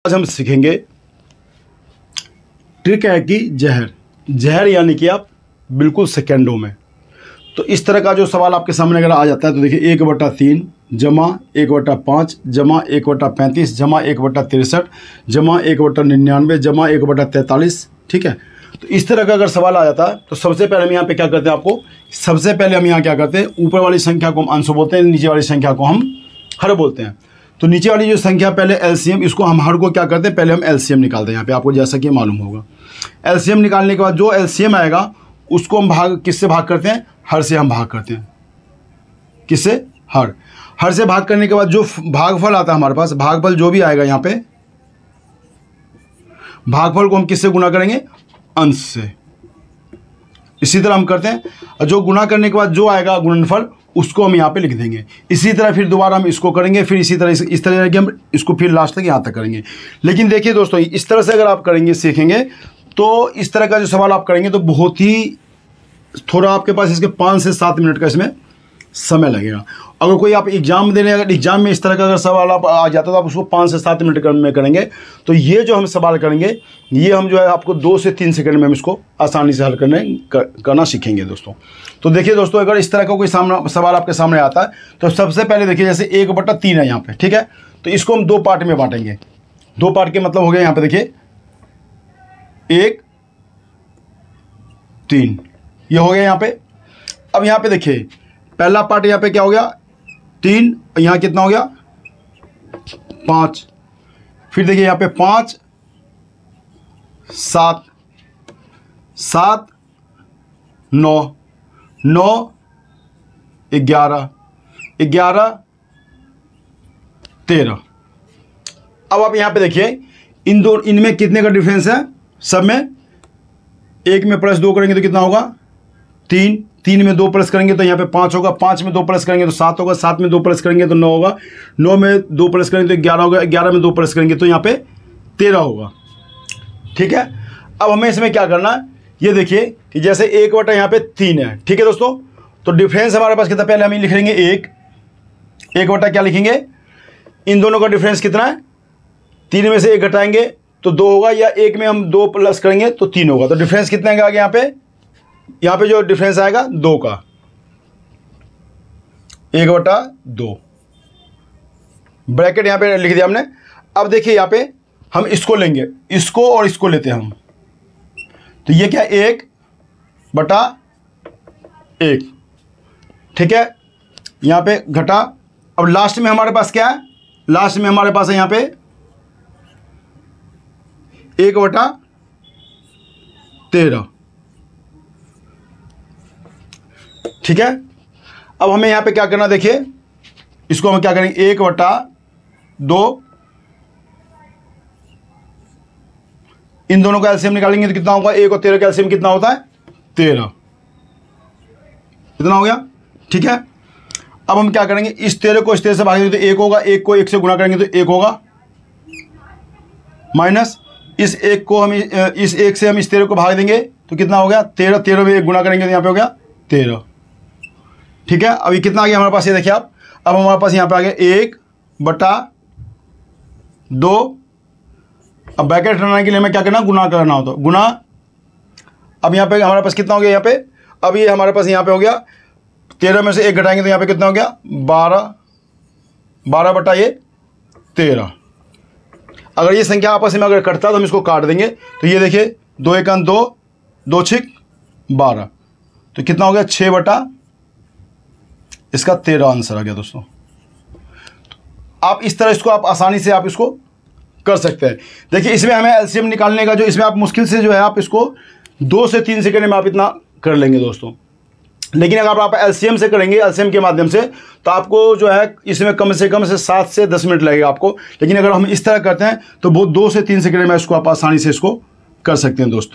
आज हम सीखेंगे ट्रिक है कि जहर यानी कि आप बिल्कुल सेकेंडों में। तो इस तरह का जो सवाल आपके सामने अगर आ जाता है तो देखिए 1/3 जमा 1/5 जमा 1/35 जमा 1/63 जमा 1/99 जमा 1/43। ठीक है, तो इस तरह का अगर सवाल आ जाता है तो सबसे पहले हम यहाँ पे क्या करते हैं, आपको सबसे पहले हम यहाँ क्या करते हैं, ऊपर वाली संख्या को हम अंश बोलते हैं, नीचे वाली संख्या को हम हर बोलते हैं। तो नीचे वाली जो संख्या पहले एलसीएम, इसको हम हर को क्या करते हैं, पहले हम एलसीएम निकालते हैं यहाँ पे, आपको जैसा कि मालूम होगा। एलसीएम निकालने के बाद जो एलसीएम आएगा उसको हम किससे भाग करते हैं, हर से हम भाग करते हैं। किससे? हर से भाग करने के बाद जो भागफल आता है हमारे पास, भागफल जो भी आएगा यहाँ पे, भागफल को हम किससे गुना करेंगे, अंश से। इसी तरह हम करते हैं, और जो गुना करने के बाद जो आएगा गुणनफल उसको हम यहाँ पे लिख देंगे। इसी तरह फिर दोबारा हम इसको करेंगे, फिर इसी तरह इस तरह कि हम इसको फिर लास्ट तक यहाँ तक करेंगे। लेकिन देखिए दोस्तों, इस तरह से अगर आप करेंगे, सीखेंगे, तो इस तरह का जो सवाल आप करेंगे तो बहुत ही थोड़ा आपके पास इसके 5 से 7 मिनट का इसमें समय लगेगा। अगर कोई आप एग्जाम देने, अगर एग्जाम में इस तरह का अगर सवाल आप आ जाता तो आप उसको 5 से 7 मिनट में करेंगे। तो ये जो हम सवाल करेंगे ये हम जो है आपको 2 से 3 सेकंड में हम इसको आसानी से हल करना सीखेंगे दोस्तों। तो देखिए दोस्तों, अगर इस तरह का कोई सवाल आपके सामने आता है तो सबसे पहले देखिए, जैसे 1/3 है यहाँ पे, ठीक है, तो इसको हम 2 पार्ट में बांटेंगे। 2 पार्ट के मतलब हो गया यहाँ पे देखिए 1 3, ये हो गया यहाँ पे। अब यहाँ पे देखिए पहला पार्ट यहाँ पे क्या हो गया 3, यहाँ कितना हो गया 5। फिर देखिए यहाँ पे 5 7 7 9 9 11 11 13। अब आप यहाँ पे देखिए इनमें कितने का डिफरेंस है, सब में 1 में +2 करेंगे तो कितना होगा 3, 3 में 2 प्लस करेंगे तो यहाँ पे 5 होगा, 5 में 2 प्लस करेंगे तो 7 होगा, 7 में 2 प्लस करेंगे तो 9 होगा, 9 में 2 प्लस करेंगे तो 11 होगा, 11 में 2 प्लस करेंगे तो यहाँ पे 13 होगा। ठीक है, अब हमें इसमें क्या करना है, ये देखिए कि जैसे 1/3 यहाँ पे 3 है। ठीक है दोस्तों, तो डिफरेंस हमारे पास कितना, पहले हम लिख लेंगे 1/, क्या लिखेंगे, इन दोनों का डिफरेंस कितना है, 3 में से 1 घटाएंगे तो 2 होगा, या 1 में हम 2 प्लस करेंगे तो 3 होगा। तो डिफरेंस कितने का आ गया यहाँ पे जो डिफरेंस आएगा 2 का, 1/2 ब्रैकेट यहाँ पे लिख दिया हमने। अब देखिए यहाँ पे हम इसको लेंगे, इसको और इसको लेते हैं हम, तो ये क्या 1/1। ठीक है, यहाँ पे घटा। अब लास्ट में हमारे पास क्या है, लास्ट में हमारे पास है यहाँ पे 1/13। ठीक है, अब हमें यहाँ पे क्या करना, देखिए इसको हम क्या करेंगे 1/2, इन दोनों का एलसीएम निकालेंगे तो कितना होगा, 1 और 13 का एलसीएम कितना होता है 13, कितना हो गया। ठीक है, अब हम क्या करेंगे, इस 13 को इस 13 से भागेंगे तो 1 होगा, 1 को 1 से गुणा करेंगे तो 1 होगा, माइनस इस 1 को हम इस 1 से हम इस 13 को भाग देंगे तो कितना हो गया 13, 13 में 1 गुणा करेंगे तो यहाँ पे हो गया 13। ठीक है, अभी कितना आ गया हमारे पास, ये देखिए आप, अब हमारे पास यहाँ पे आ गया 1/2। अब ब्रैकेट हटाने के लिए हमें क्या करना, गुना करना होता है, गुना। अब यहाँ पे हमारे पास कितना हो गया यहाँ पे, अब ये हमारे पास यहाँ पे हो गया 13 में से 1 घटाएंगे तो यहाँ पे कितना हो गया 12/13। अगर ये संख्या आपस में अगर कटता तो हम इसको काट देंगे, तो ये देखिए 2 × 2, 2 × 6 12, तो कितना हो गया 6/, इसका 13 आंसर आ गया दोस्तों। आप इस तरह इसको आप आसानी से आप इसको कर सकते हैं। देखिए इसमें हमें एलसीएम निकालने का जो, इसमें आप मुश्किल से जो है आप इसको 2 से 3 सेकंड में आप इतना कर लेंगे दोस्तों। लेकिन अगर आप एलसीएम से करेंगे, एलसीएम के माध्यम से, तो आपको जो है इसमें कम से 7 से 10 मिनट लगेगा आपको। लेकिन अगर हम इस तरह करते हैं तो वो 2 से 3 सेकंड में इसको आप आसानी से इसको कर सकते हैं दोस्तों।